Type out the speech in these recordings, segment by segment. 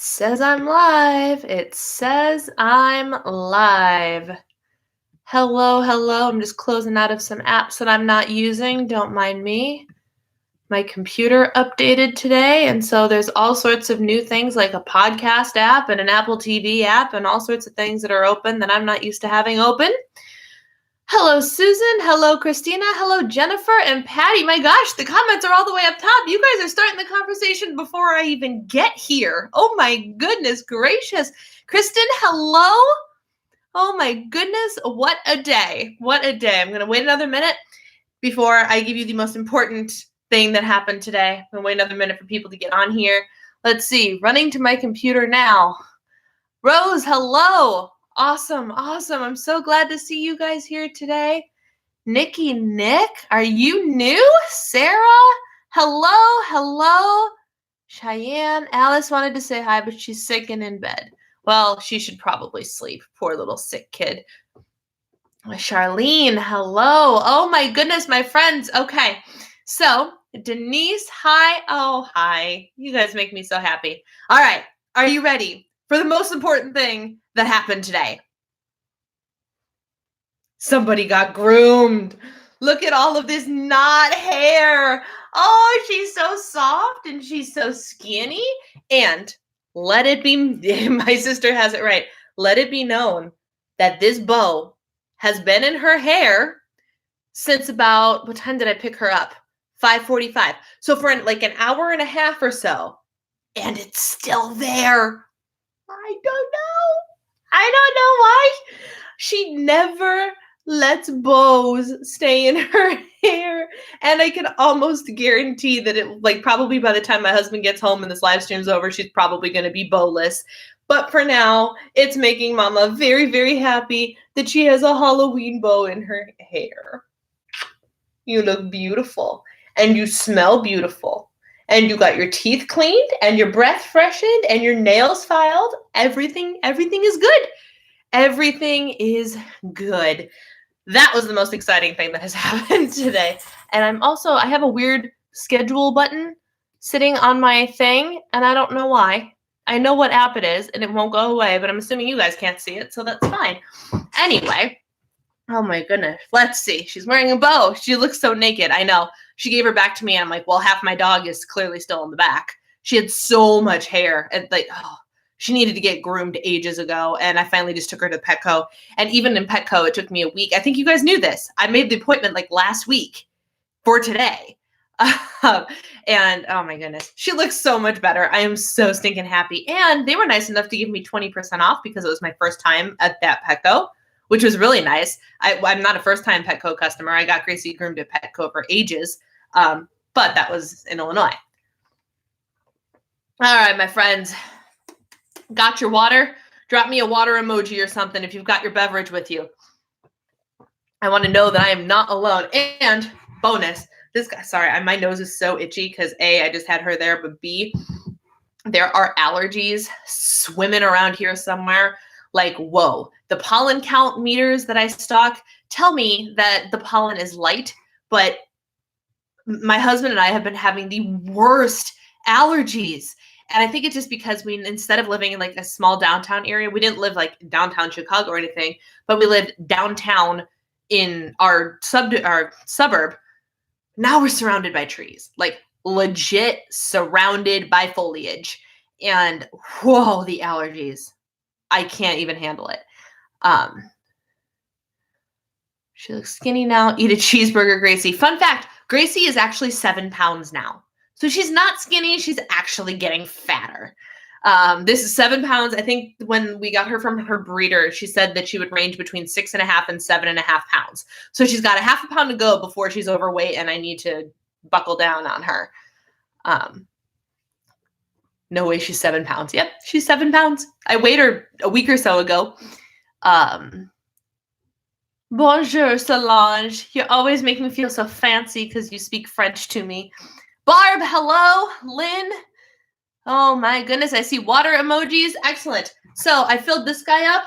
says I'm live. It says I'm live. Hello, hello. I'm just closing out of some apps that I'm not using. Don't mind me. My computer updated today, and so there's all sorts of new things like a podcast app and an Apple TV app and all sorts of things that are open that I'm not used to having open. Hello, Susan. Hello, Christina. Hello, Jennifer and Patty. My gosh, the comments are all the way up top. You guys are starting the conversation before I even get here. Oh my goodness gracious. Kristen, hello. Oh my goodness, what a day. What a day. I'm going to wait another minute before I give you the most important thing that happened today. I'm going to wait another minute for people to get on here. Let's see. Running to my computer now. Rose, hello. Awesome, awesome. I'm so glad to see you guys here today. Nikki, Nick, are you new? Sarah, hello, hello. Cheyenne, Alice wanted to say hi, but she's sick and in bed. Well, she should probably sleep. Poor little sick kid. Charlene, hello. Oh my goodness, my friends. Okay, so Denise, hi. Oh, hi. You guys make me so happy. All right, are you ready for the most important thing that happened today? Somebody got groomed. Look at all of this knot hair. Oh, she's so soft and she's so skinny. And let it be, my sister has it right. Let it be known that this bow has been in her hair since about, what time did I pick her up? 5:45. So for like an hour and a half or so. And it's still there. I don't know why. She never lets bows stay in her hair. And I can almost guarantee that it, like, probably by the time my husband gets home and this live stream's over, she's probably going to be bowless. But for now, it's making Mama very, very happy that she has a Halloween bow in her hair. You look beautiful. And you smell beautiful. And you got your teeth cleaned and your breath freshened and your nails filed. Everything is good. Everything is good. That was the most exciting thing that has happened today. And I have a weird schedule button sitting on my thing, and I don't know why. I know what app it is, and it won't go away, but I'm assuming you guys can't see it, so that's fine. Anyway, oh my goodness. Let's see. She's wearing a bow. She looks so naked. I know. She gave her back to me, and I'm like, well, half my dog is clearly still in the back. She had so much hair, and she needed to get groomed ages ago, and I finally just took her to Petco. And even in Petco, it took me a week. I think you guys knew this. I made the appointment like last week for today. And oh my goodness, she looks so much better. I am so stinking happy. And they were nice enough to give me 20% off because it was my first time at that Petco, which was really nice. I'm not a first-time Petco customer. I got Gracie groomed at Petco for ages, but that was in Illinois. All right, my friends. Got your water? Drop me a water emoji or something if you've got your beverage with you. I want to know that I am not alone. And bonus, this guy, sorry, my nose is so itchy because A, I just had her there, but B, there are allergies swimming around here somewhere. Like, whoa. The pollen count meters that I stock tell me that the pollen is light, but my husband and I have been having the worst allergies. And I think it's just because instead of living in like a small downtown area, we didn't live like downtown Chicago or anything, but we lived downtown in our suburb. Now we're surrounded by trees, like legit surrounded by foliage. And whoa, the allergies. I can't even handle it. She looks skinny now. Eat a cheeseburger, Gracie. Fun fact, Gracie is actually 7 pounds now. So she's not skinny. She's actually getting fatter. This is 7 pounds. I think when we got her from her breeder, she said that she would range between 6.5 and 7.5 pounds. So she's got a half a pound to go before she's overweight, and I need to buckle down on her. No way she's 7 pounds. Yep, she's 7 pounds. I weighed her a week or so ago. Bonjour, Solange. You always make me feel so fancy because you speak French to me. Barb, hello. Lynn. Oh my goodness, I see water emojis. Excellent. So I filled this guy up,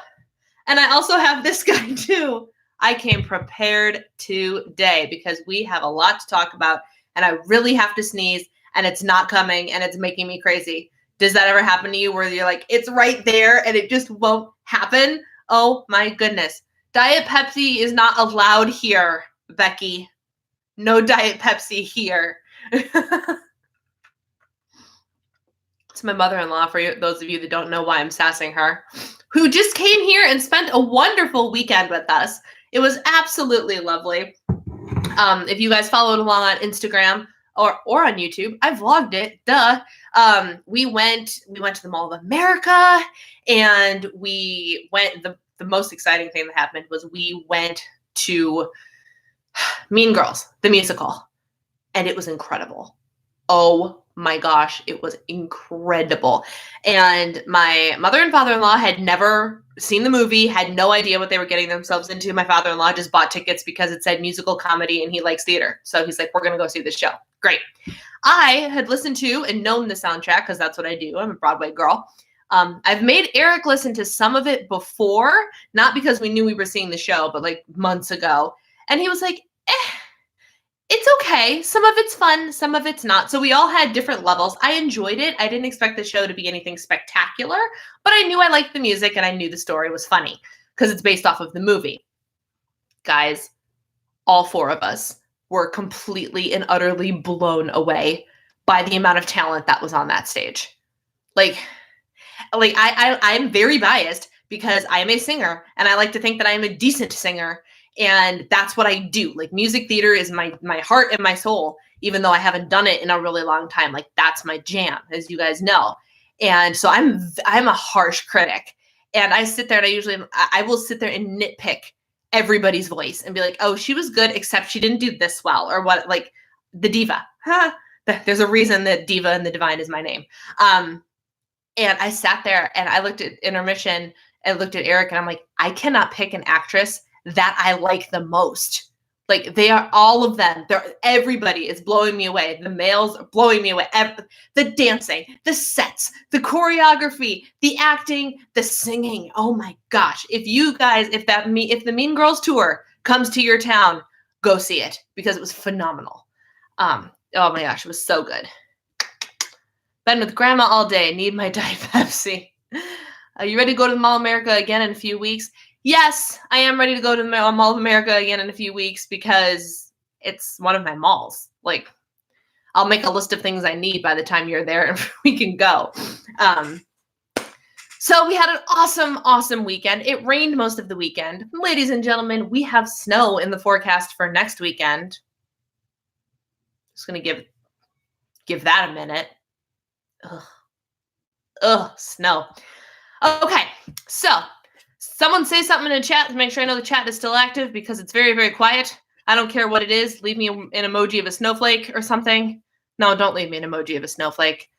and I also have this guy too. I came prepared today because we have a lot to talk about, and I really have to sneeze, and it's not coming, and it's making me crazy. Does that ever happen to you where you're like, it's right there and it just won't happen? Oh my goodness. Diet Pepsi is not allowed here, Becky. No Diet Pepsi here. It's my mother-in-law, for those of you that don't know why I'm sassing her, who just came here and spent a wonderful weekend with us. It was absolutely lovely. If you guys followed along on Instagram or on YouTube, I vlogged it, duh. We went to the Mall of America, and we went, the most exciting thing that happened was we went to Mean Girls, the musical, and it was incredible. Oh my gosh, it was incredible. And my mother and father-in-law had never seen the movie, had no idea what they were getting themselves into. My father-in-law just bought tickets because it said musical comedy and he likes theater. So he's like, we're going to go see this show. Great. I had listened to and known the soundtrack because that's what I do. I'm a Broadway girl. I've made Eric listen to some of it before, not because we knew we were seeing the show, but like months ago. And he was like, it's okay. Some of it's fun, some of it's not. So we all had different levels. I enjoyed it. I didn't expect the show to be anything spectacular, but I knew I liked the music and I knew the story was funny because it's based off of the movie. Guys, all four of us were completely and utterly blown away by the amount of talent that was on that stage. Like I'm very biased because I am a singer and I like to think that I am a decent singer. And that's what I do. Like music theater is my heart and my soul, even though I haven't done it in a really long time. Like that's my jam, as you guys know. And so I'm a harsh critic. And I sit there and I will sit there and nitpick everybody's voice and be like, oh, she was good, except she didn't do this well. Or what, like the diva. There's a reason that Diva and the Divine is my name. And I sat there and I looked at intermission and looked at Eric and I'm like, I cannot pick an actress that I like the most. Like they are all of them. Everybody is blowing me away. The males are blowing me away. The dancing, the sets, the choreography, the acting, the singing. Oh my gosh. If the Mean Girls tour comes to your town, go see it because it was phenomenal. Oh my gosh, it was so good. Been with grandma all day. Need my Diet Pepsi. Are you ready to go to the Mall of America again in a few weeks? Yes, I am ready to go to the Mall of America again in a few weeks because it's one of my malls. Like, I'll make a list of things I need by the time you're there and we can go. So we had an awesome, awesome weekend. It rained most of the weekend. Ladies and gentlemen, we have snow in the forecast for next weekend. Just going to give that a minute. Ugh, snow. Okay, so someone say something in the chat to make sure I know the chat is still active because it's very, very quiet. I don't care what it is. Leave me an emoji of a snowflake or something. No, don't leave me an emoji of a snowflake.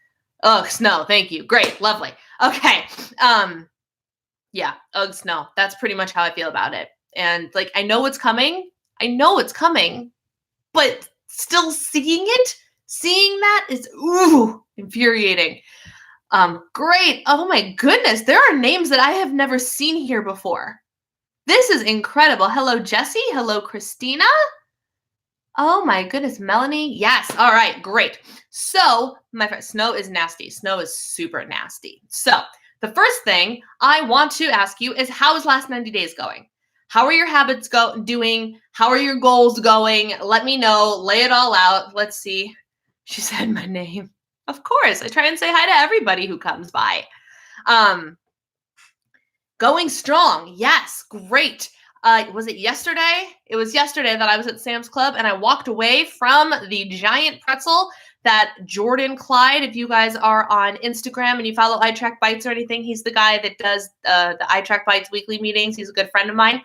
Ugh, snow. Thank you. Great. Lovely. Okay. Yeah. Ugh, snow. That's pretty much how I feel about it. And like, I know it's coming. But still seeing that is, infuriating. Great. Oh my goodness. There are names that I have never seen here before. This is incredible. Hello, Jessie. Hello, Christina. Oh my goodness, Melanie. Yes. All right, great. So my friend, snow is nasty. Snow is super nasty. So the first thing I want to ask you is, how is last 90 days going? How are your habits doing? How are your goals going? Let me know. Lay it all out. Let's see. She said my name. Of course, I try and say hi to everybody who comes by. Going strong. Yes, great. Was it yesterday? It was yesterday that I was at Sam's Club and I walked away from the giant pretzel that Jordan Clyde, if you guys are on Instagram and you follow iTrack Bites or anything, he's the guy that does the iTrack Bites weekly meetings. He's a good friend of mine.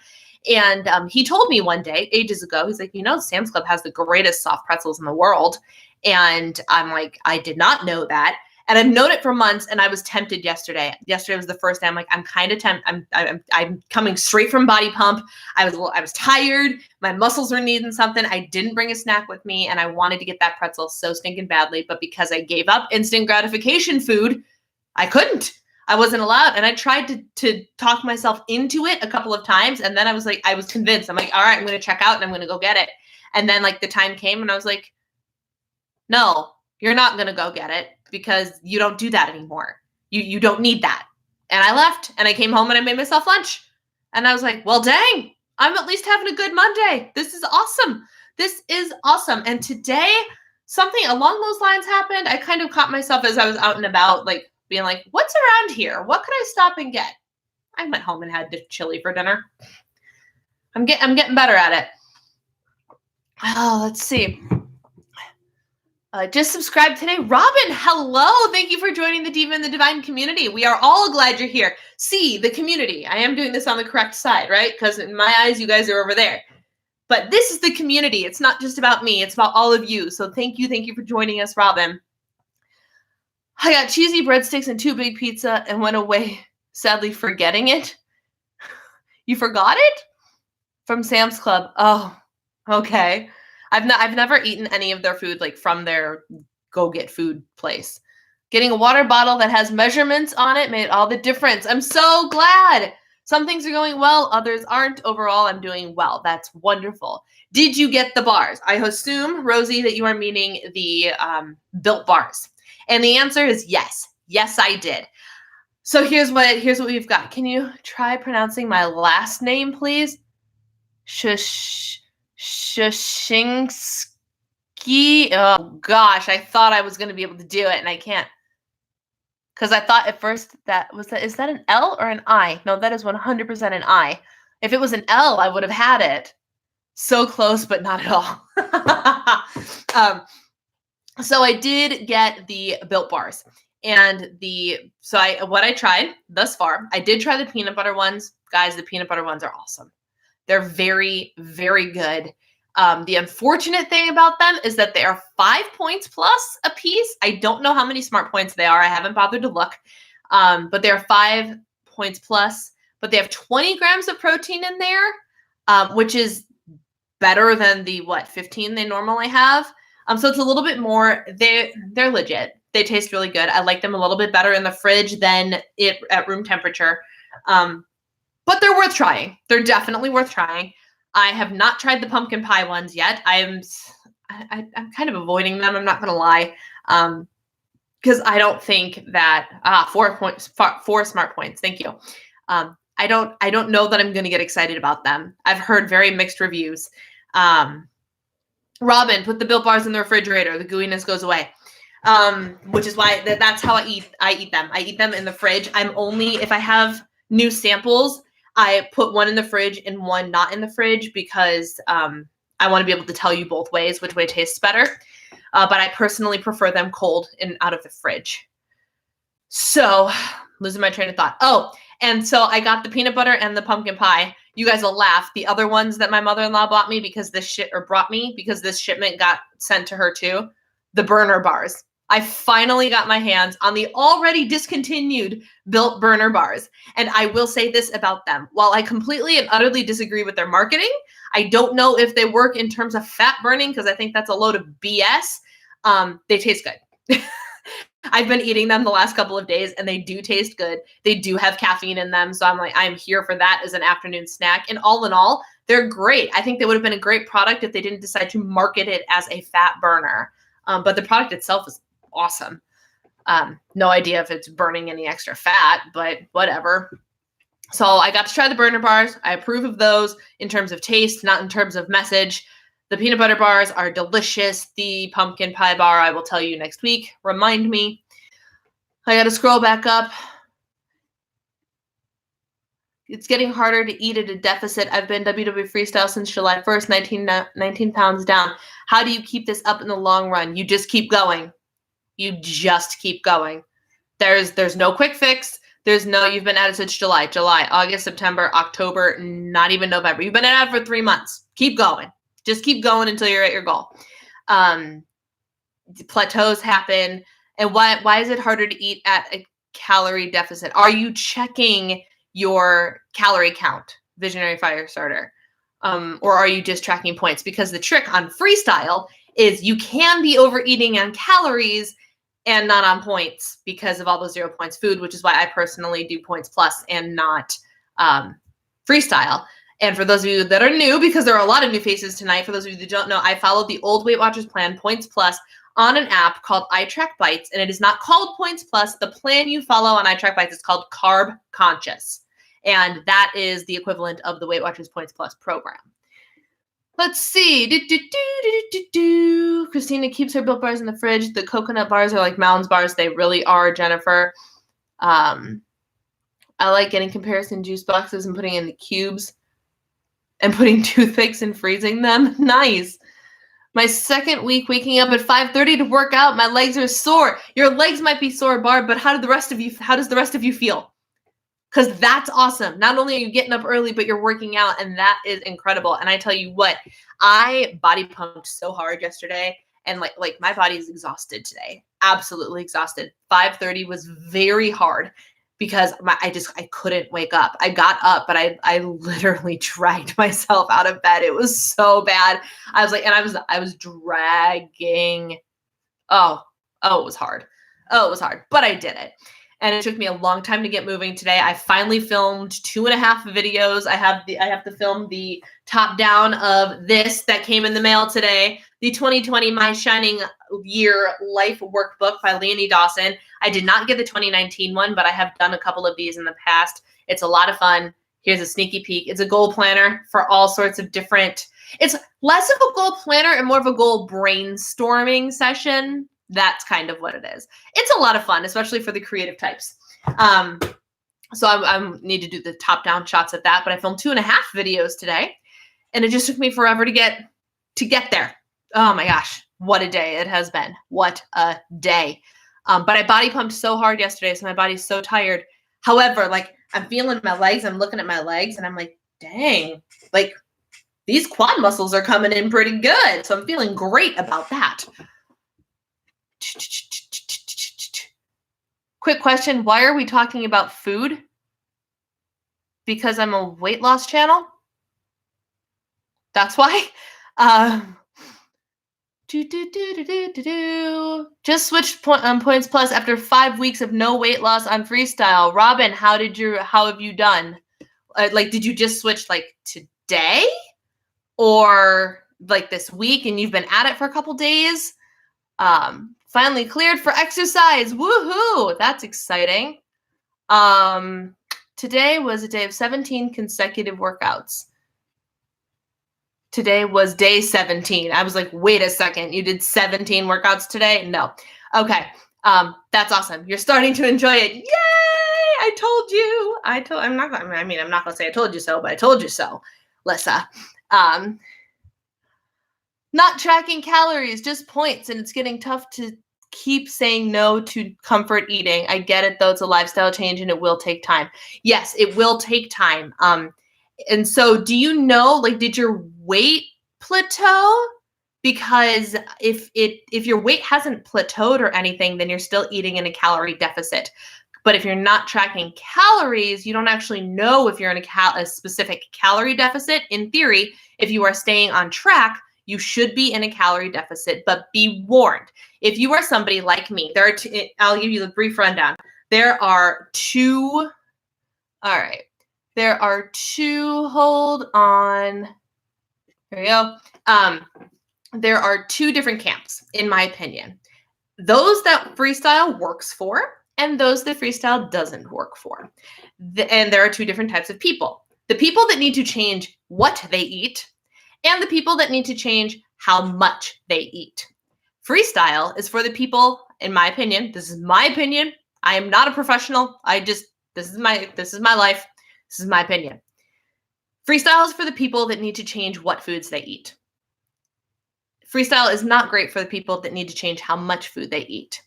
And he told me one day, ages ago, he's like, Sam's Club has the greatest soft pretzels in the world. And I'm like, I did not know that. And I've known it for months, and I was tempted yesterday. Yesterday was the first day. I'm like, I'm kind of tempted. I'm coming straight from Body Pump. I was tired. My muscles were needing something. I didn't bring a snack with me, and I wanted to get that pretzel so stinking badly. But because I gave up instant gratification food, I couldn't. I wasn't allowed. And I tried to talk myself into it a couple of times, and then I was convinced. I'm like, all right, I'm going to check out, and I'm going to go get it. And then like the time came, and I was like, no, you're not going to go get it. because you don't do that anymore. You don't need that. And I left and I came home and I made myself lunch. And I was like, well, dang, I'm at least having a good Monday. This is awesome. This is awesome. And today, something along those lines happened. I kind of caught myself as I was out and about, like being like, what's around here? What could I stop and get? I went home and had chili for dinner. I'm getting better at it. Oh, let's see. Just subscribe today. Robin, hello. Thank you for joining the Diva and the Divine community. We are all glad you're here. See, the community. I am doing this on the correct side, right? Because in my eyes, you guys are over there. But this is the community. It's not just about me. It's about all of you. So thank you. Thank you for joining us, Robin. I got cheesy breadsticks and 2 big pizza and went away, sadly forgetting it. You forgot it? From Sam's Club. Oh, okay. I've never eaten any of their food like from their go get food place. Getting a water bottle that has measurements on it made all the difference. I'm so glad. Some things are going well, others aren't. Overall, I'm doing well. That's wonderful. Did you get the bars? I assume, Rosie, that you are meaning the Built bars. And the answer is yes. Yes, I did. So here's what we've got. Can you try pronouncing my last name, please? Shushinsky. Oh gosh, I thought I was going to be able to do it and I can't. Because I thought at first is that an L or an I? No, that is 100% an I. If it was an L, I would have had it. So close, but not at all. So I did get the Built bars. And what I tried thus far, I did try the peanut butter ones. Guys, the peanut butter ones are awesome. They're very, very good. The unfortunate thing about them is that they are 5 points plus a piece. I don't know how many smart points they are. I haven't bothered to look. But they're 5 points plus. But they have 20 grams of protein in there, which is better than the 15 they normally have. So it's a little bit more. They're legit. They taste really good. I like them a little bit better in the fridge than at room temperature. But they're worth trying. They're definitely worth trying. I have not tried the pumpkin pie ones yet. I'm kind of avoiding them. I'm not going to lie. Because I don't think that 4 smart points. Thank you. I don't know that I'm going to get excited about them. I've heard very mixed reviews. Robin, put the Built bars in the refrigerator. The gooiness goes away. Which is why that's how I eat them. I eat them in the fridge. If I have new samples, I put one in the fridge and one not in the fridge because I want to be able to tell you both ways which way tastes better. But I personally prefer them cold and out of the fridge. So, losing my train of thought. Oh, and so I got the peanut butter and the pumpkin pie. You guys will laugh. The other ones that my mother-in-law brought me because this shipment got sent to her too. The burner bars. I finally got my hands on the already discontinued Built burner bars. And I will say this about them. While I completely and utterly disagree with their marketing, I don't know if they work in terms of fat burning because I think that's a load of BS. They taste good. I've been eating them the last couple of days and they do taste good. They do have caffeine in them. So I'm here for that as an afternoon snack. And all in all, they're great. I think they would have been a great product if they didn't decide to market it as a fat burner. But the product itself is awesome. No idea if it's burning any extra fat, but whatever. So I got to try the burner bars. I approve of those in terms of taste, not in terms of message. The peanut butter bars are delicious. The pumpkin pie bar, I will tell you next week. Remind me. I got to scroll back up. It's getting harder to eat at a deficit. I've been WW Freestyle since July 1st, 19 pounds down. How do you keep this up in the long run? You just keep going. You just keep going. There's no quick fix. You've been at it since July, August, September, October, not even November. You've been at it for 3 months. Keep going. Just keep going until you're at your goal. Plateaus happen. And why is it harder to eat at a calorie deficit? Are you checking your calorie count, Visionary Firestarter? Or are you just tracking points? Because the trick on freestyle is you can be overeating on calories and not on points because of all those 0 points food, which is why I personally do points plus and not freestyle. And for those of you that are new, because there are a lot of new faces tonight, for those of you that don't know, I followed the old Weight Watchers plan, points plus. on an app called iTrack Bites, and it is not called Points Plus. The plan you follow on iTrack Bites is called Carb Conscious, and that is the equivalent of the Weight Watchers Points Plus program. Let's see. Christina keeps her Built Bars in the fridge. The coconut bars are like Mounds bars. They really are, Jennifer. I like getting comparison juice boxes and putting in the cubes and putting toothpicks and freezing them. Nice. My second week waking up at 5:30 to work out. My legs are sore. Your legs might be sore, Barb, but how does the rest of you feel? Because that's awesome. Not only are you getting up early, but you're working out, and that is incredible. And I tell you what, I body pumped so hard yesterday, and like my body is exhausted today. Absolutely exhausted. 5:30 was very hard because I couldn't wake up. I got up, but I literally dragged myself out of bed. It was so bad. I was dragging. Oh, it was hard. Oh, it was hard, but I did it. And it took me a long time to get moving today. I finally filmed 2.5 videos. I have to film the top down of this that came in the mail today. The 2020 My Shining Year Life Workbook by Leonie Dawson. I did not get the 2019 one, but I have done a couple of these in the past. It's a lot of fun. Here's a sneaky peek. It's a goal planner for all sorts of different. It's less of a goal planner and more of a goal brainstorming session. That's kind of what it is. It's a lot of fun, especially for the creative types. So I need to do the top-down shots of that, but I filmed 2.5 videos today, and it just took me forever to get there. Oh my gosh, what a day it has been. What a day. But I body pumped so hard yesterday, so my body's so tired. However, like I'm feeling my legs, I'm looking at my legs, and I'm like, dang, like these quad muscles are coming in pretty good. So I'm feeling great about that. Quick question. Why are we talking about food? Because I'm a weight loss channel? That's why? Just switched Points Plus after 5 weeks of no weight loss on freestyle. Robin, how have you done? Did you just switch like today? Or like this week and you've been at it for a couple days? Finally cleared for exercise. Woohoo! That's exciting. Today was a day of 17 consecutive workouts. Today was day 17. I was like, wait a second. You did 17 workouts today? No. Okay. That's awesome. You're starting to enjoy it. Yay! I told you. I'm not gonna say I told you so, but I told you so, Lissa. Not tracking calories, just points, and it's getting tough to keep saying no to comfort eating. I get it, though. It's a lifestyle change, and it will take time. Yes, it will take time. And so do you know, did your weight plateau? Because if your weight hasn't plateaued or anything, then you're still eating in a calorie deficit. But if you're not tracking calories, you don't actually know if you're in a specific calorie deficit. In theory, if you are staying on track, you should be in a calorie deficit, but be warned. If you are somebody like me, I'll give you the brief rundown. There are two, hold on. Here we go. There are two different camps, in my opinion. Those that freestyle works for, and those that freestyle doesn't work for. And there are two different types of people. The people that need to change what they eat, and the people that need to change how much they eat. Freestyle is for the people, in my opinion, this is my opinion. I am not a professional. This is my life. This is my opinion. Freestyle is for the people that need to change what foods they eat. Freestyle is not great for the people that need to change how much food they eat.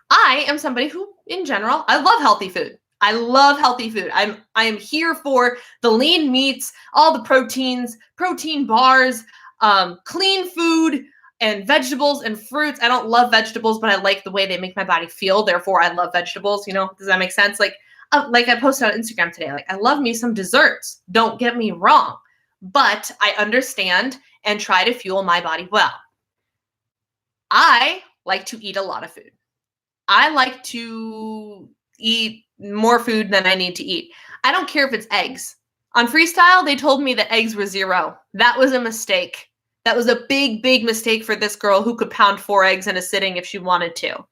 I am somebody who, in general, I love healthy food. I love healthy food. I am here for the lean meats, all the proteins, protein bars, clean food, and vegetables and fruits. I don't love vegetables, but I like the way they make my body feel. Therefore, I love vegetables. Does that make sense? Like I posted on Instagram today, I love me some desserts. Don't get me wrong, but I understand and try to fuel my body well. I like to eat a lot of food. I like to eat more food than I need to eat. I don't care if it's eggs. On freestyle, they told me that eggs were 0. That was a mistake. That was a big, big mistake for this girl who could pound 4 eggs in a sitting if she wanted to.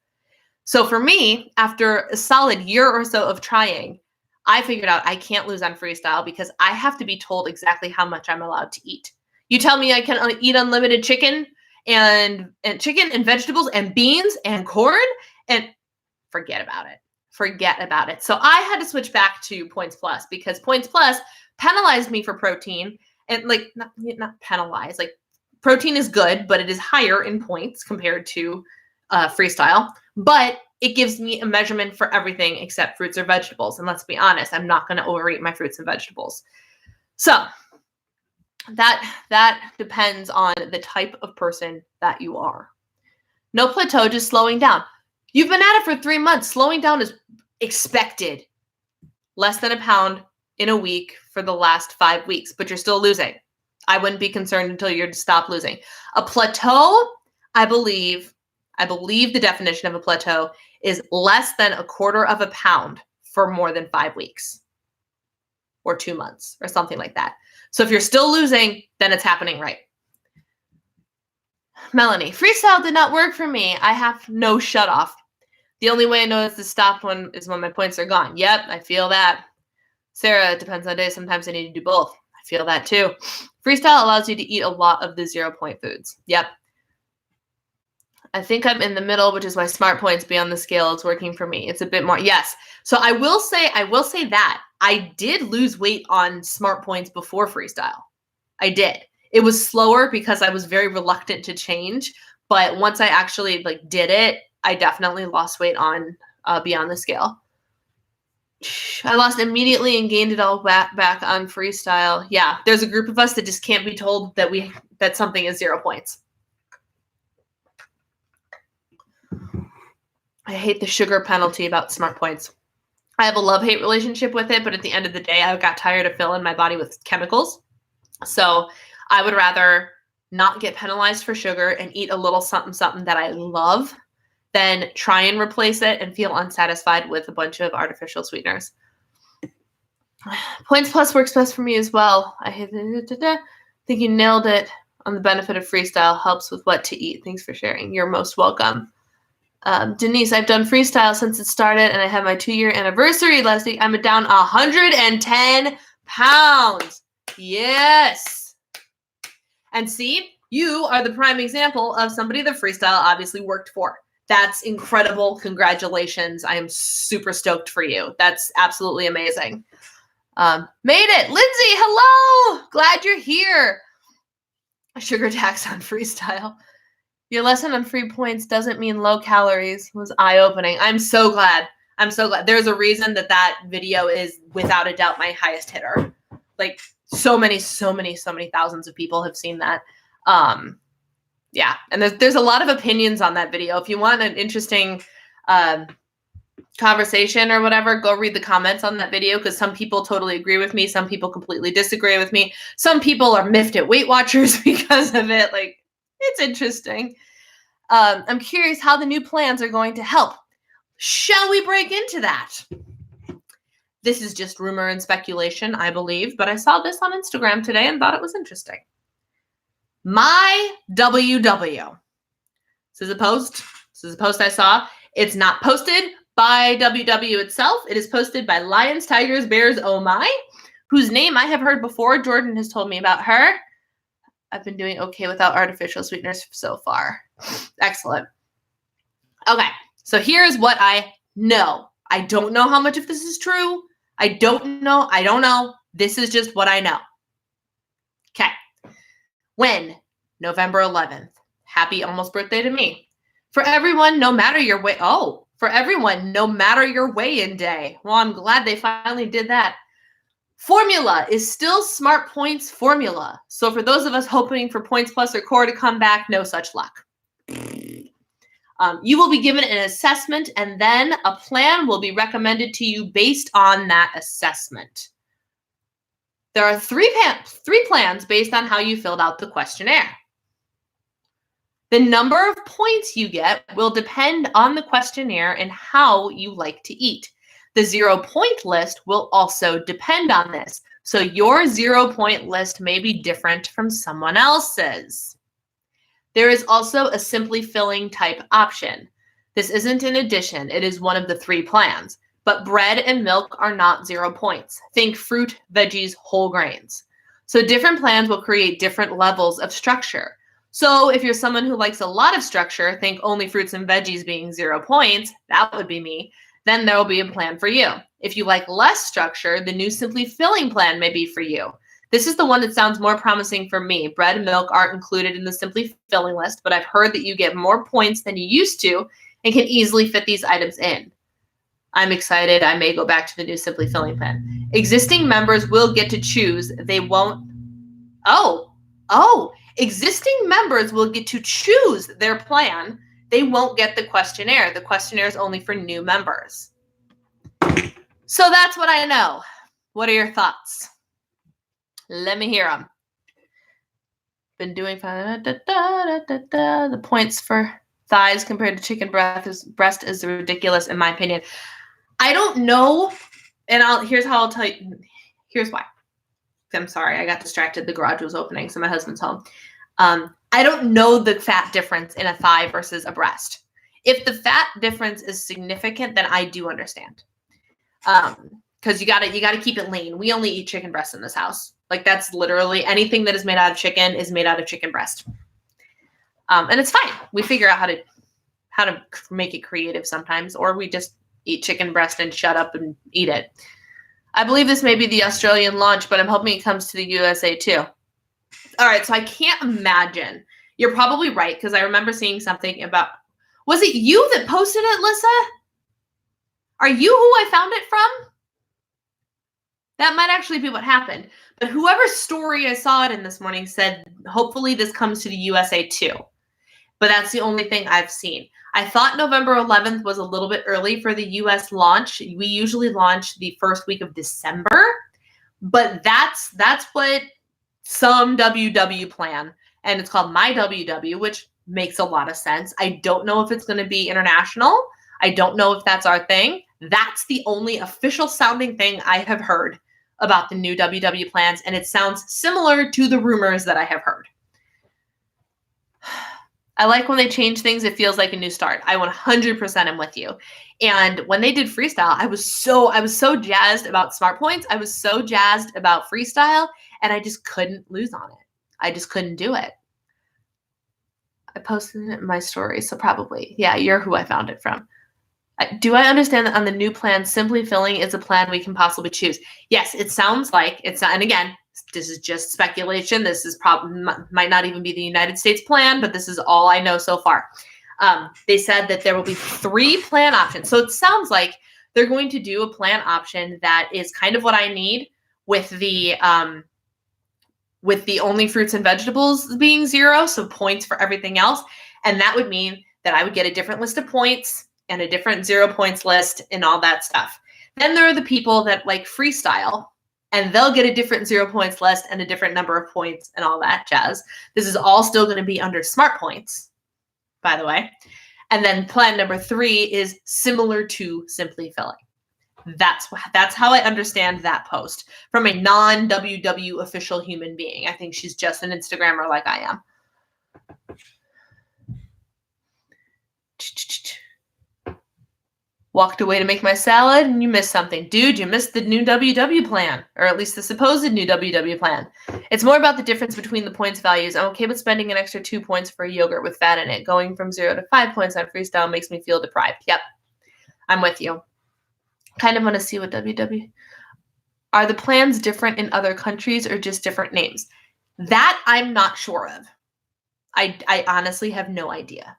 So for me, after a solid year or so of trying, I figured out I can't lose on freestyle because I have to be told exactly how much I'm allowed to eat. You tell me I can eat unlimited chicken and chicken and vegetables and beans and corn, and forget about it. Forget about it. So I had to switch back to Points Plus because Points Plus penalized me for protein, and like not penalized. Like protein is good, but it is higher in points compared to freestyle. But it gives me a measurement for everything except fruits or vegetables. And let's be honest, I'm not going to overeat my fruits and vegetables. So that depends on the type of person that you are. No plateau, just slowing down. You've been at it for 3 months. Slowing down is expected. Less than a pound in a week for the last 5 weeks, but you're still losing. I wouldn't be concerned until you stop losing. A plateau, I believe the definition of a plateau is less than 1/4 of a pound for more than 5 weeks or 2 months or something like that. So if you're still losing, then it's happening right. Melanie, freestyle did not work for me. I have no shut off. The only way I know it's to stop is when my points are gone. Yep, I feel that. Sarah, it depends on the day. Sometimes I need to do both. I feel that too. Freestyle allows you to eat a lot of the 0-point foods. Yep. I think I'm in the middle, which is why smart points be on the scale. It's working for me. It's a bit more. Yes. So I will say that I did lose weight on smart points before freestyle. I did. It was slower because I was very reluctant to change. But once I actually did it, I definitely lost weight on beyond the scale. I lost immediately and gained it all back on freestyle. Yeah, there's a group of us that just can't be told that something is 0 points. I hate the sugar penalty about smart points. I have a love-hate relationship with it, but at the end of the day, I got tired of filling my body with chemicals. So I would rather not get penalized for sugar and eat a little something that I love than try and replace it and feel unsatisfied with a bunch of artificial sweeteners. Points Plus works best for me as well. I think you nailed it on the benefit of freestyle. Helps with what to eat. Thanks for sharing. You're most welcome. Denise, I've done freestyle since it started, and I had my 2-year anniversary last week. I'm down 110 pounds. Yes. And see, you are the prime example of somebody that freestyle obviously worked for. That's incredible. Congratulations. I am super stoked for you. That's absolutely amazing. Made it. Lindsay, hello. Glad you're here. A sugar tax on freestyle. Your lesson on free points doesn't mean low calories was eye-opening. I'm so glad. I'm so glad. There's a reason that video is without a doubt my highest hitter. So many thousands of people have seen that. Yeah, and there's a lot of opinions on that video. If you want an interesting conversation or whatever, go read the comments on that video because some people totally agree with me. Some people completely disagree with me. Some people are miffed at Weight Watchers because of it. It's interesting. I'm curious how the new plans are going to help. Shall we break into that? This is just rumor and speculation, I believe, but I saw this on Instagram today and thought it was interesting. My WW. This is a post. This is a post I saw. It's not posted by WW itself. It is posted by Lions, Tigers, Bears, Oh My, whose name I have heard before. Jordan has told me about her. I've been doing okay without artificial sweeteners so far. Excellent. Okay, so here's what I know. I don't know how much of this is true. I don't know. This is just what I know. Okay. When? November 11th. Happy almost birthday to me. For everyone, no matter your way. Oh, for everyone, no matter your weigh-in day. Well, I'm glad they finally did that. Formula is still Smart Points formula. So for those of us hoping for Points Plus or Core to come back, no such luck. You will be given an assessment, and then a plan will be recommended to you based on that assessment. There are three plans based on how you filled out the questionnaire. The number of points you get will depend on the questionnaire and how you like to eat. The 0-point list will also depend on this. So your 0-point list may be different from someone else's. There is also a simply filling type option. This isn't an addition, it is one of the 3 plans. But bread and milk are not 0 points. Think fruit, veggies, whole grains. So different plans will create different levels of structure. So if you're someone who likes a lot of structure, think only fruits and veggies being 0 points, that would be me, then there will be a plan for you. If you like less structure, the new simply filling plan may be for you. This is the one that sounds more promising for me. Bread and milk aren't included in the simply filling list, but I've heard that you get more points than you used to and can easily fit these items in. I'm excited. I may go back to the new simply filling plan. Existing members will get to choose. They won't. Existing members will get to choose their plan. They won't get the questionnaire. The questionnaire is only for new members. So that's what I know. What are your thoughts? Let me hear them. Been doing fine. The points for thighs compared to chicken breast is ridiculous in my opinion. I don't know, and here's how I'll tell you. Here's why. I'm sorry, I got distracted. The garage was opening, so my husband's home. I don't know the fat difference in a thigh versus a breast. If the fat difference is significant, then I do understand. Because you gotta keep it lean. We only eat chicken breast in this house. Like that's literally anything that is made out of chicken is made out of chicken breast. And it's fine. We figure out how to make it creative sometimes, or we just eat chicken breast and shut up and eat it. I believe this may be the Australian launch, but I'm hoping it comes to the USA too. All right, so I can't imagine. You're probably right, because I remember seeing something about, was it you that posted it, Lissa? Are you who I found it from? That might actually be what happened. But whoever's story I saw it in this morning said, hopefully this comes to the USA too. But that's the only thing I've seen. I thought November 11th was a little bit early for the US launch. We usually launch the first week of December, but that's what some WW plan, and it's called My WW, which makes a lot of sense. I don't know if it's going to be international. I don't know if that's our thing. That's the only official sounding thing I have heard about the new WW plans, and it sounds similar to the rumors that I have heard. I like when they change things. It feels like a new start. I 100% am with you. And when they did freestyle, I was so jazzed about smart points. I was so jazzed about freestyle, and I just couldn't lose on it. I just couldn't do it. I posted it in my story, so probably, yeah, you're who I found it from. Do I understand that on the new plan, simply filling is a plan we can possibly choose? Yes, it sounds like it's not, and again, this is just speculation. This is probably might not even be the United States plan, but this is all I know so far. They said that there will be 3 plan options. So it sounds like they're going to do a plan option that is kind of what I need with the only fruits and vegetables being 0, so points for everything else. And that would mean that I would get a different list of points and a different 0 points list and all that stuff. Then there are the people that like freestyle, and they'll get a different 0 points list and a different number of points and all that jazz. This is all still going to be under smart points, by the way. And then plan number 3 is similar to simply filling. That's how I understand that post from a non-WW official human being. I think she's just an Instagrammer like I am. Walked away to make my salad and you missed something. Dude, you missed the new WW plan, or at least the supposed new WW plan. It's more about the difference between the points values. I'm okay with spending an extra 2 points for a yogurt with fat in it. Going from 0 to 5 points on freestyle makes me feel deprived. Yep, I'm with you. Kind of want to see what WW. Are the plans different in other countries or just different names? That I'm not sure of. I honestly have no idea.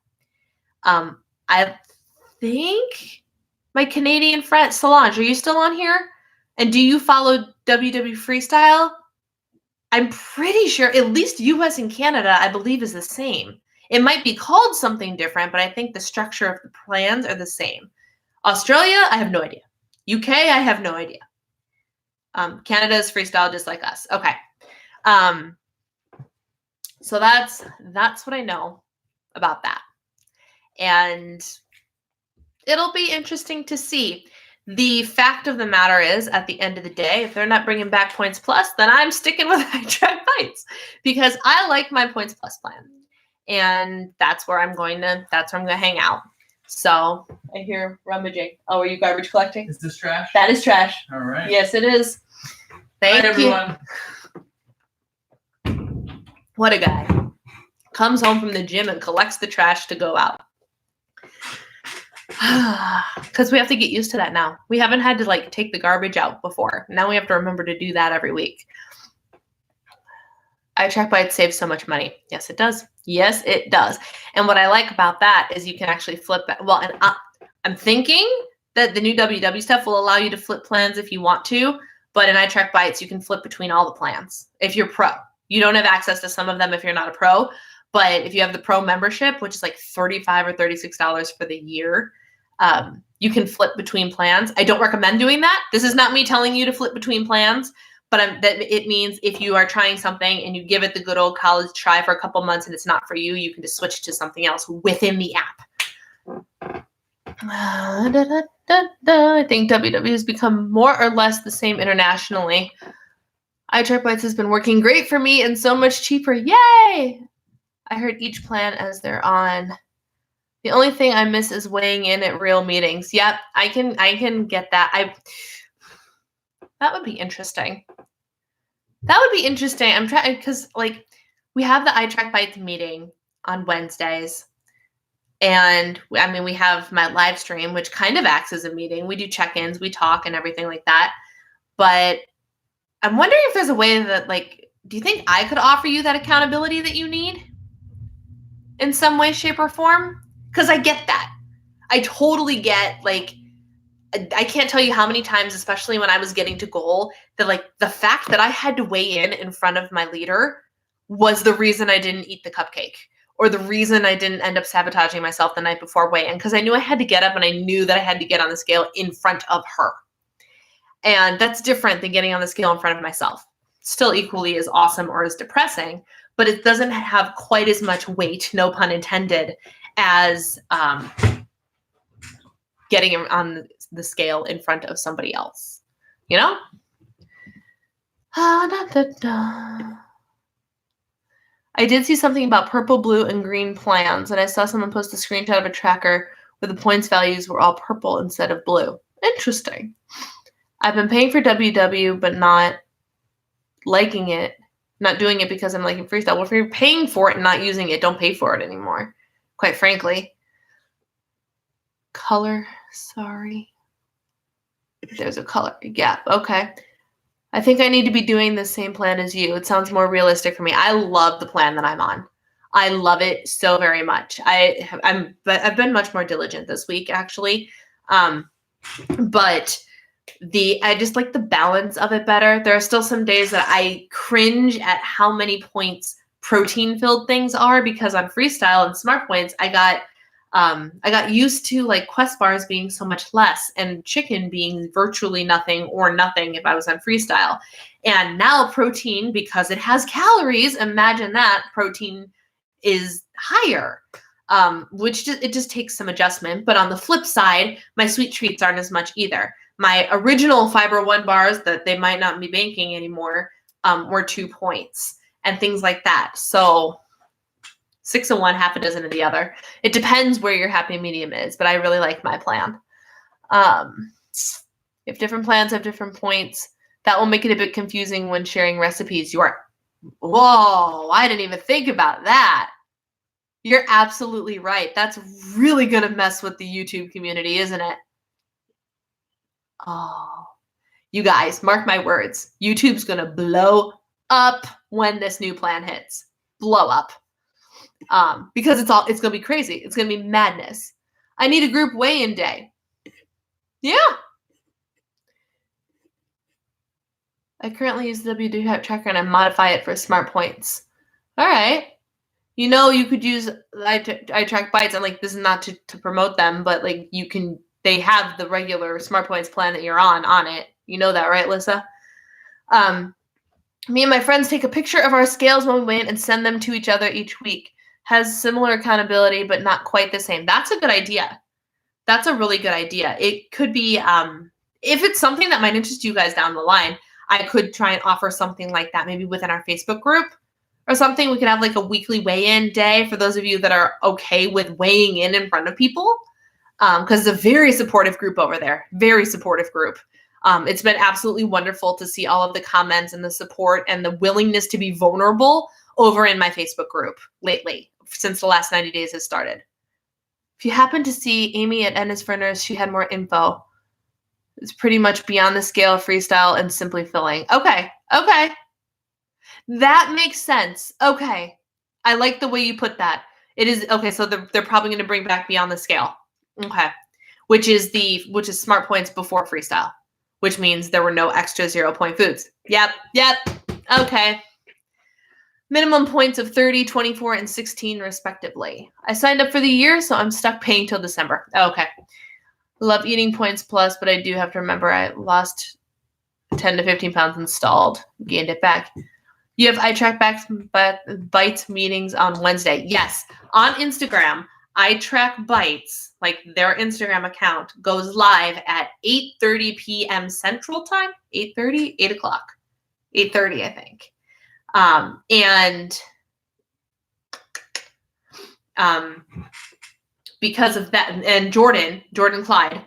I think my Canadian friend, Solange, are you still on here? And do you follow WW Freestyle? I'm pretty sure, at least US and Canada, I believe is the same. It might be called something different, but I think the structure of the plans are the same. Australia, I have no idea. UK, I have no idea. Canada is freestyle just like us. Okay. So that's what I know about that. And it'll be interesting to see. The fact of the matter is, at the end of the day, if they're not bringing back Points Plus, then I'm sticking with High Track Bites because I like my Points Plus plan. and that's where I'm going to hang out. So I hear rummaging. Oh, are you garbage collecting? Is this trash? That is trash. All right. Yes, it is. Thank you. Everyone. What a guy. Comes home from the gym and collects the trash to go out. Because we have to get used to that now. We haven't had to like take the garbage out before. Now we have to remember to do that every week. iTrack Bites saves so much money. Yes, it does. Yes, it does. And what I like about that is you can actually flip that. Well, and I'm thinking that the new WW stuff will allow you to flip plans if you want to. But in iTrack Bites, you can flip between all the plans if you're pro. You don't have access to some of them if you're not a pro. But if you have the pro membership, which is like $35 or $36 for the year, you can flip between plans. I don't recommend doing that. This is not me telling you to flip between plans, but that it means if you are trying something and you give it the good old college try for a couple months and it's not for you, you can just switch to something else within the app. I think WW has become more or less the same internationally. iTrack Bites has been working great for me and so much cheaper. Yay! I heard each plan as they're on. The only thing I miss is weighing in at real meetings. Yep, I can get that. That would be interesting. That would be interesting. I'm trying because like we have the iTrack Bites meeting on Wednesdays. And I mean, we have my live stream, which kind of acts as a meeting. We do check-ins, we talk and everything like that. But I'm wondering if there's a way that like, do you think I could offer you that accountability that you need in some way, shape, or form? Because I get that. I totally get, like, I can't tell you how many times, especially when I was getting to goal, that, like, the fact that I had to weigh in front of my leader was the reason I didn't eat the cupcake or the reason I didn't end up sabotaging myself the night before weigh-in, because I knew I had to get up and I knew that I had to get on the scale in front of her. And that's different than getting on the scale in front of myself. Still equally as awesome or as depressing, but it doesn't have quite as much weight, no pun intended, as getting on the scale in front of somebody else, you know? I did see something about purple, blue, and green plans, and I saw someone post a screenshot of a tracker where the points values were all purple instead of blue. Interesting. I've been paying for WW, but not liking it, not doing it because I'm liking freestyle. Well, if you're paying for it and not using it, don't pay for it anymore, quite frankly. Color, sorry. There's a color gap. Okay. I think I need to be doing the same plan as you. It sounds more realistic for me. I love the plan that I'm on. I love it so very much. I've been much more diligent this week, actually. But I just like the balance of it better. There are still some days that I cringe at how many points protein-filled things are, because on freestyle and smart points, I got used to like quest bars being so much less and chicken being virtually nothing or nothing if I was on freestyle. And now protein, because it has calories, imagine that, protein is higher, which it just takes some adjustment. But on the flip side, my sweet treats aren't as much either. My original Fiber One bars that they might not be making anymore were 2 points and things like that. So 6 of one, half a dozen of the other. It depends where your happy medium is, but I really like my plan. If different plans have different points, that will make it a bit confusing when sharing recipes. Whoa, I didn't even think about that. You're absolutely right. That's really going to mess with the YouTube community, isn't it? Oh, you guys, mark my words. YouTube's going to blow up when this new plan hits. Blow up. Because it's going to be crazy. It's going to be madness. I need a group weigh-in day. Yeah. I currently use the WW tracker and I modify it for smart points. All right. You know, you could use iTrack Bites, and like, this is not to promote them, but like they have the regular smart points plan that you're on it. You know that, right, Lissa? Me and my friends take a picture of our scales when we weigh in and send them to each other each week. Has similar accountability, but not quite the same. That's a good idea. That's a really good idea. It could be, if it's something that might interest you guys down the line, I could try and offer something like that maybe within our Facebook group. or something. We could have like a weekly weigh-in day for those of you that are okay with weighing in front of people. Because it's a very supportive group over there. Very supportive group. It's been absolutely wonderful to see all of the comments and the support and the willingness to be vulnerable over in my Facebook group lately, since the last 90 days has started. If you happen to see Amy at Ennis Furners, she had more info. It's pretty much beyond the scale, freestyle, and simply filling. Okay. That makes sense. Okay. I like the way you put that. It is, okay, so they're probably going to bring back beyond the scale. Okay. Which is smart points before freestyle, which means there were no extra 0-point foods. Yep. Okay. Minimum points of 30, 24, and 16 respectively. I signed up for the year, so I'm stuck paying till December. Okay. Love eating points plus, but I do have to remember I lost 10 to 15 pounds installed. Gained it back. You have Bites meetings on Wednesday. Yes. On Instagram, iTrack Bites, like their Instagram account, goes live at 8:30 p.m. Central Time. 8:30? 8 o'clock. 8:30, I think. Because of that, and Jordan Clyde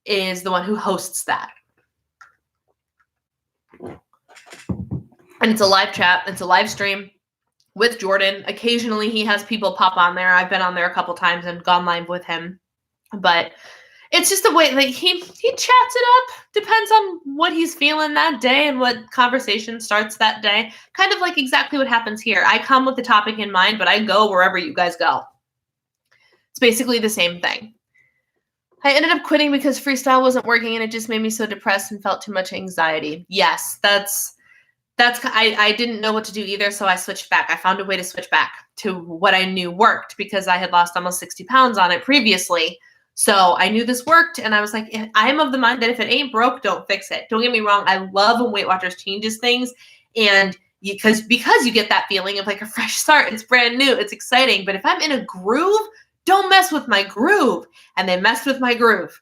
is the one who hosts that. And it's a live chat. It's a live stream with Jordan. Occasionally he has people pop on there. I've been on there a couple times and gone live with him. But it's just the way, like, he chats it up. Depends on what he's feeling that day and what conversation starts that day. Kind of like exactly what happens here. I come with the topic in mind, but I go wherever you guys go. It's basically the same thing. I ended up quitting because freestyle wasn't working and it just made me so depressed and felt too much anxiety. Yes, I didn't know what to do either, so I switched back. I found a way to switch back to what I knew worked because I had lost almost 60 pounds on it previously. So I knew this worked, and I was like, I'm of the mind that if it ain't broke, don't fix it. Don't get me wrong. I love when Weight Watchers changes things, and because you get that feeling of like a fresh start. It's brand new. It's exciting. But if I'm in a groove, don't mess with my groove. And they messed with my groove.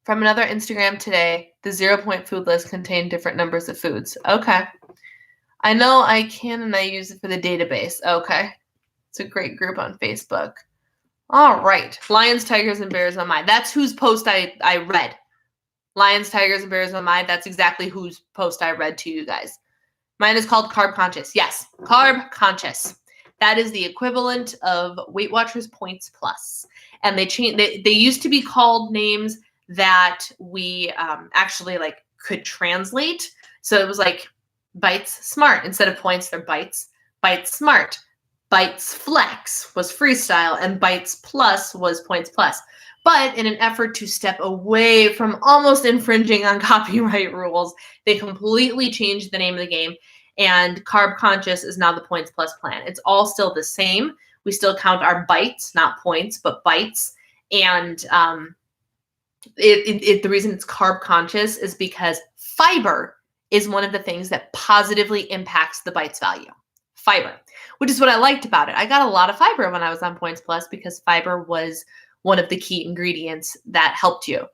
From another Instagram today, the 0-point food list contained different numbers of foods. Okay. I know I can, and I use it for the database. Okay. It's a great group on Facebook. All right. Lions, Tigers, and Bears on mine. That's whose post I read. Lions, Tigers, and Bears on mine. That's exactly whose post I read to you guys. Mine is called Carb Conscious. Yes, Carb Conscious. That is the equivalent of Weight Watchers Points Plus. And they used to be called names that we actually like could translate. So it was like Bites Smart. Instead of points, they're Bites. Bites Smart. Bites Flex was freestyle, and Bites Plus was Points Plus. But in an effort to step away from almost infringing on copyright rules, they completely changed the name of the game. And Carb Conscious is now the Points Plus plan. It's all still the same. We still count our bites, not points, but bites. And the reason it's Carb Conscious is because fiber is one of the things that positively impacts the bites value. Fiber, which is what I liked about it. I got a lot of fiber when I was on Points Plus because fiber was one of the key ingredients that helped you.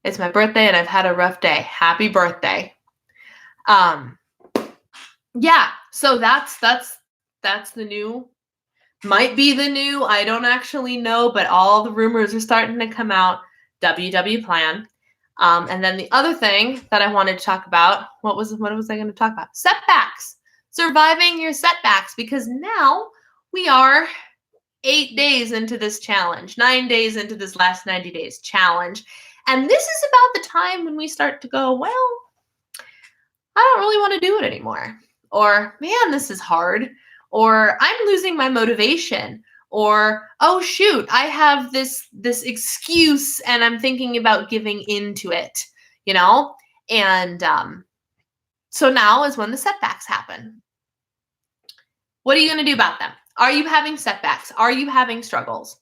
It's my birthday and I've had a rough day. Happy birthday. Yeah, so that's the new, might be the new, I don't actually know, but all the rumors are starting to come out. WW plan. And then the other thing that I wanted to talk about, what was I going to talk about? Setbacks. Surviving your setbacks, because now we are 8 days into this challenge, 9 days into this last 90 days challenge. And this is about the time when we start to go, well, I don't really want to do it anymore. Or, man, this is hard. Or I'm losing my motivation. Or, oh, shoot, I have this excuse and I'm thinking about giving into it, you know? And so now is when the setbacks happen. What are you going to do about them? Are you having setbacks? Are you having struggles?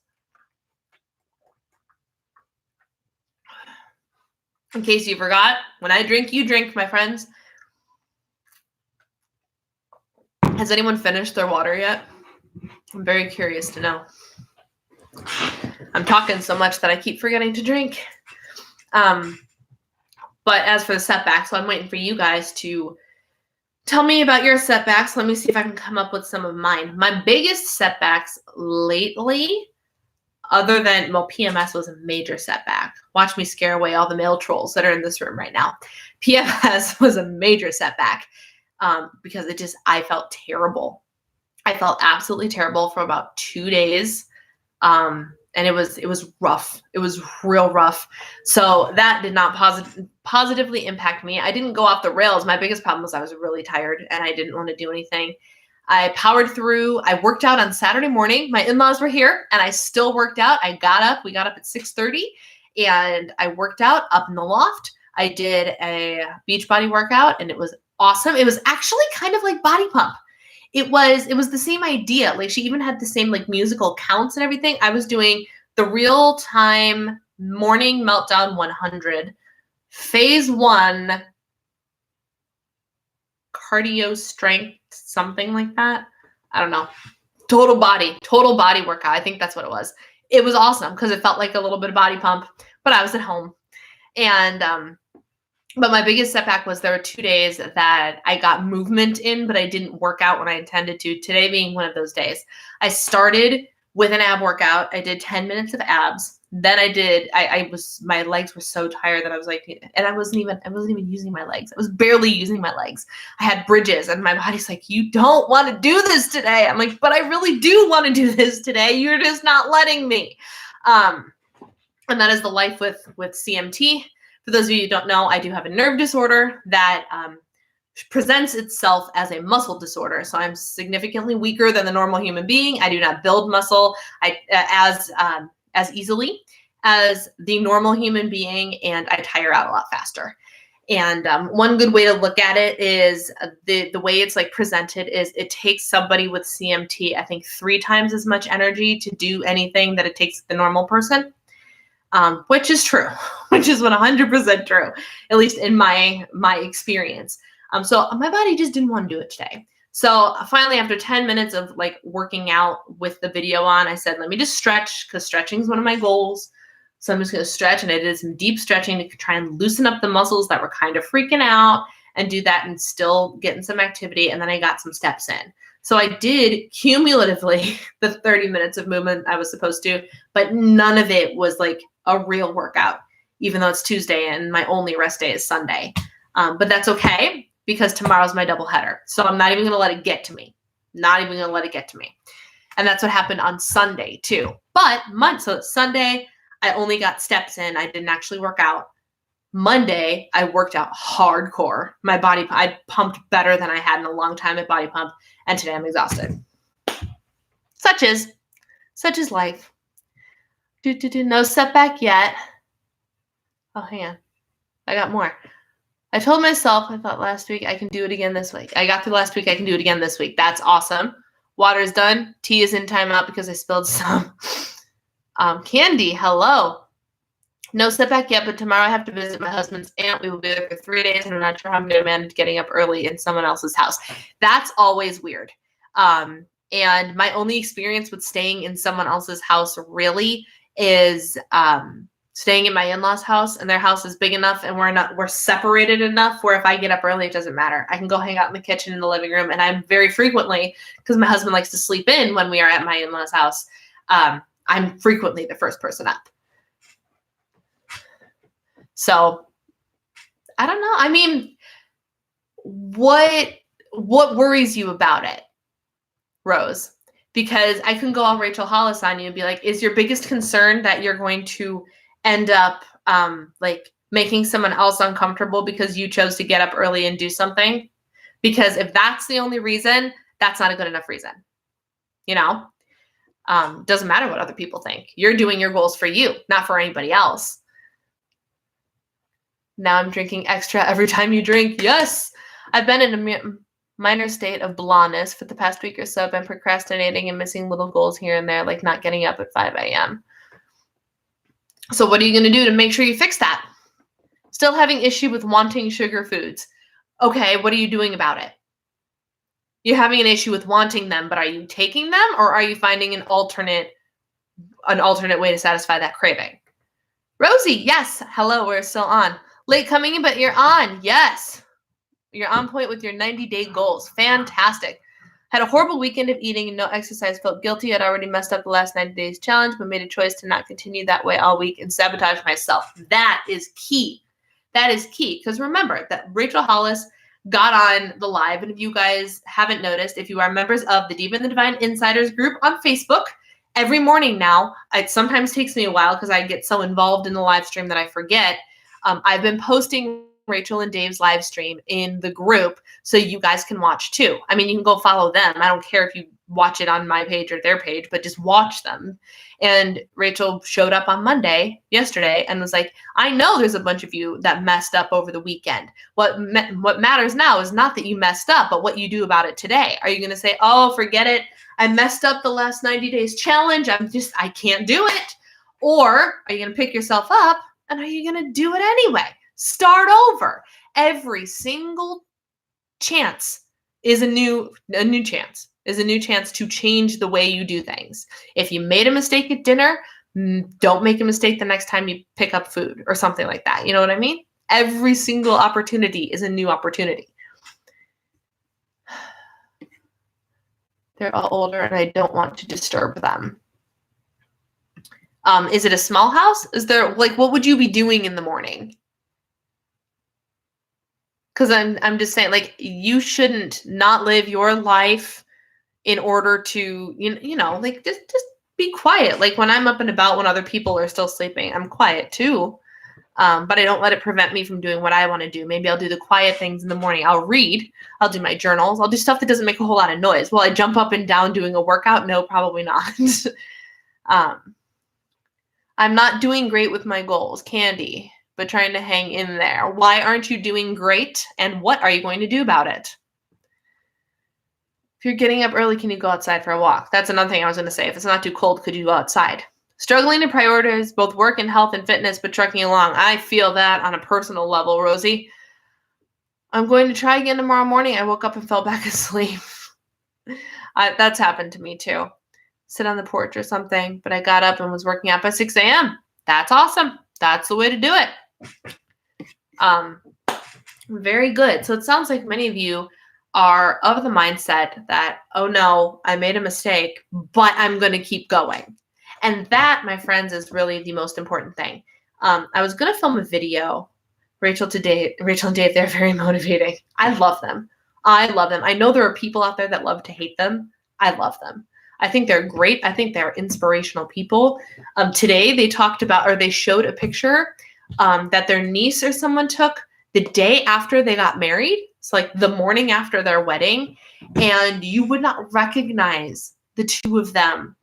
In case you forgot, when I drink, you drink, my friends. Has anyone finished their water yet? I'm very curious to know. I'm talking so much that I keep forgetting to drink. But But as for the setbacks, so I'm waiting for you guys to tell me about your setbacks. Let me see if I can come up with some of mine. My biggest setbacks lately, other than, well, PMS was a major setback. Watch me scare away all the male trolls that are in this room right now. PMS was a major setback because I felt terrible. I felt absolutely terrible for about 2 days. And it was rough. It was real rough. So that did not positively impact me. I didn't go off the rails. My biggest problem was I was really tired and I didn't want to do anything. I powered through. I worked out on Saturday morning. My in-laws were here and I still worked out. We got up at 6:30 and I worked out up in the loft. I did a beach body workout and it was awesome. It was actually kind of like body pump. It was the same idea. Like she even had the same like musical counts and everything. I was doing the real time morning meltdown 100, phase 1, cardio strength, something like that. I don't know. Total body workout. I think that's what it was. It was awesome because it felt like a little bit of body pump, but I was at home. And but my biggest setback was there were 2 days that I got movement in, but I didn't work out when I intended to. Today being one of those days. I started with an ab workout. I did 10 minutes of abs. Then my legs were so tired that I was like, and I wasn't even using my legs. I was barely using my legs. I had bridges and my body's like, you don't want to do this today. I'm like, but I really do want to do this today. You're just not letting me. And that is the life with CMT. For those of you who don't know, I do have a nerve disorder that presents itself as a muscle disorder. So I'm significantly weaker than the normal human being. I do not build muscle as easily as the normal human being, and I tire out a lot faster. And one good way to look at it is the way it's like presented is it takes somebody with CMT, I think 3 times as much energy to do anything that it takes the normal person. Which is true, which is 100% true, at least in my experience. So my body just didn't want to do it today. So finally, after 10 minutes of like working out with the video on, I said, let me just stretch because stretching is one of my goals. So I'm just going to stretch, and I did some deep stretching to try and loosen up the muscles that were kind of freaking out and do that and still getting some activity. And then I got some steps in. So I did cumulatively the 30 minutes of movement I was supposed to, but none of it was like a real workout, even though it's Tuesday and my only rest day is Sunday. But that's okay because tomorrow's my double header. So I'm not even going to let it get to me. Not even going to let it get to me. And that's what happened on Sunday too. But so Sunday, I only got steps in. I didn't actually work out. Monday, I worked out hardcore. I pumped better than I had in a long time at Body Pump, and today I'm exhausted. Such is life. No setback yet. Oh, hang on. I got more. I told myself, I thought last week I can do it again this week. I got through last week, I can do it again this week. That's awesome. Water is done. Tea is in timeout because I spilled some. Candy, hello. No setback yet, but tomorrow I have to visit my husband's aunt. We will be there for 3 days, and I'm not sure how I'm going to manage getting up early in someone else's house. That's always weird. And my only experience with staying in someone else's house really is staying in my in-laws' house, and their house is big enough, and we're separated enough where if I get up early, it doesn't matter. I can go hang out in the kitchen in the living room, and I'm very frequently, because my husband likes to sleep in when we are at my in-laws' house, I'm frequently the first person up. So I don't know. I mean, what worries you about it, Rose? Because I can go all Rachel Hollis on you and be like, is your biggest concern that you're going to end up like making someone else uncomfortable because you chose to get up early and do something? Because if that's the only reason, that's not a good enough reason. You know? Doesn't matter what other people think. You're doing your goals for you, not for anybody else. Now I'm drinking extra every time you drink. Yes, I've been in a minor state of blondness for the past week or so. I've been procrastinating and missing little goals here and there, like not getting up at 5 a.m. So what are you going to do to make sure you fix that? Still having issue with wanting sugar foods. Okay, what are you doing about it? You're having an issue with wanting them, but are you taking them, or are you finding an alternate way to satisfy that craving? Rosie, yes. Hello, we're still on. Late coming in, but you're on. Yes. You're on point with your 90-day goals. Fantastic. Had a horrible weekend of eating and no exercise. Felt guilty. I'd already messed up the last 90 days challenge, but made a choice to not continue that way all week and sabotage myself. That is key. That is key. Because remember that Rachel Hollis got on the live. And if you guys haven't noticed, if you are members of the Diva and the Divine Insiders group on Facebook, every morning now, it sometimes takes me a while because I get so involved in the live stream that I forget. I've been posting Rachel and Dave's live stream in the group so you guys can watch too. I mean, you can go follow them. I don't care if you watch it on my page or their page, but just watch them. And Rachel showed up on Monday, yesterday, and was like, I know there's a bunch of you that messed up over the weekend. What matters now is not that you messed up, but what you do about it today. Are you going to say, oh, forget it, I messed up the last 90 days challenge, I can't do it? Or are you going to pick yourself up and are you going to do it anyway? Start over. Every single chance is a new chance. Is a new chance to change the way you do things. If you made a mistake at dinner, don't make a mistake the next time you pick up food or something like that. You know what I mean? Every single opportunity is a new opportunity. They're all older and I don't want to disturb them. Is it a small house? Is there, like, what would you be doing in the morning? Because I'm just saying, like, you shouldn't not live your life in order to, you know, like, just be quiet. Like, when I'm up and about when other people are still sleeping, I'm quiet too. But I don't let it prevent me from doing what I want to do. Maybe I'll do the quiet things in the morning. I'll read. I'll do my journals. I'll do stuff that doesn't make a whole lot of noise. Will I jump up and down doing a workout? No, probably not. I'm not doing great with my goals, Candy, but trying to hang in there. Why aren't you doing great? And what are you going to do about it? If you're getting up early, can you go outside for a walk? That's another thing I was going to say. If it's not too cold, could you go outside? Struggling to prioritize both work and health and fitness, but trucking along. I feel that on a personal level, Rosie. I'm going to try again tomorrow morning. I woke up and fell back asleep. That's happened to me too. Sit on the porch or something, but I got up and was working out by 6 a.m. That's awesome. That's the way to do it. Very good. So it sounds like many of you are of the mindset that, oh no, I made a mistake, but I'm going to keep going. And that, my friends, is really the most important thing. I was going to film a video. Rachel and Dave, they're very motivating. I love them. I know there are people out there that love to hate them. I love them. I think they're great. I think they're inspirational people. Today they talked about, or they showed a picture that their niece or someone took the day after they got married. It's like the morning after their wedding. And you would not recognize the two of them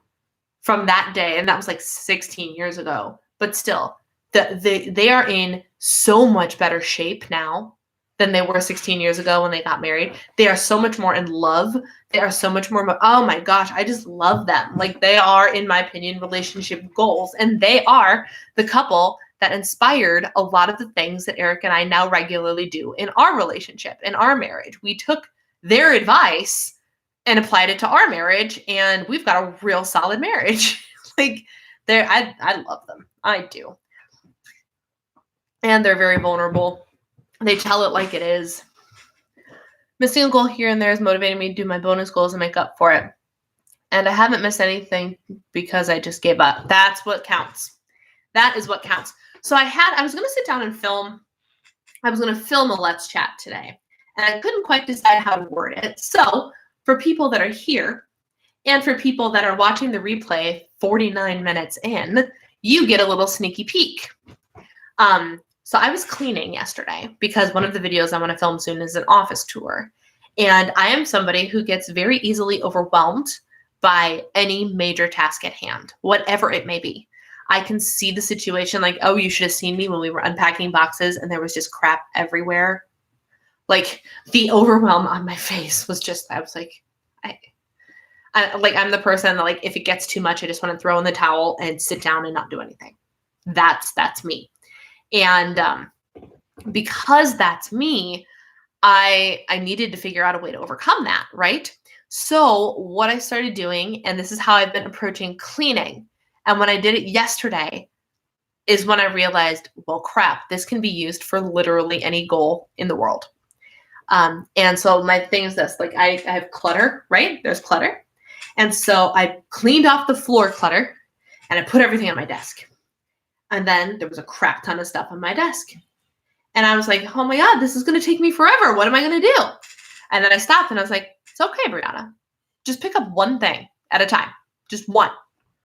from that day. And that was like 16 years ago. But still, they are in so much better shape now than they were 16 years ago when they got married. They are so much more in love. They are so much more, oh my gosh, I just love them. Like, they are, in my opinion, relationship goals. And they are the couple that inspired a lot of the things that Eric and I now regularly do in our relationship, in our marriage. We took their advice and applied it to our marriage, and we've got a real solid marriage. Like, I love them. I do. And they're very vulnerable. They tell it like it is. Missing a goal here and there is motivating me to do my bonus goals and make up for it. And I haven't missed anything because I just gave up. That's what counts. That is what counts. So I was going to sit down and film. I was going to film a Let's Chat today. And I couldn't quite decide how to word it. So for people that are here and for people that are watching the replay 49 minutes in, you get a little sneaky peek. So I was cleaning yesterday because one of the videos I want to film soon is an office tour. And I am somebody who gets very easily overwhelmed by any major task at hand, whatever it may be. I can see the situation like, oh, you should have seen me when we were unpacking boxes and there was just crap everywhere. Like, the overwhelm on my face was just, I was like, I'm the person that, like, if it gets too much, I just want to throw in the towel and sit down and not do anything. That's me. And because that's me, I needed to figure out a way to overcome that, right? So what I started doing, and this is how I've been approaching cleaning, and when I did it yesterday, is when I realized, well, crap, this can be used for literally any goal in the world. And so my thing is this, like I have clutter, right? There's clutter. And so I cleaned off the floor clutter and I put everything on my desk. And then there was a crap ton of stuff on my desk. And I was like, oh my God, this is going to take me forever. What am I going to do? And then I stopped and I was like, it's okay, Brianna. Just pick up one thing at a time. Just one.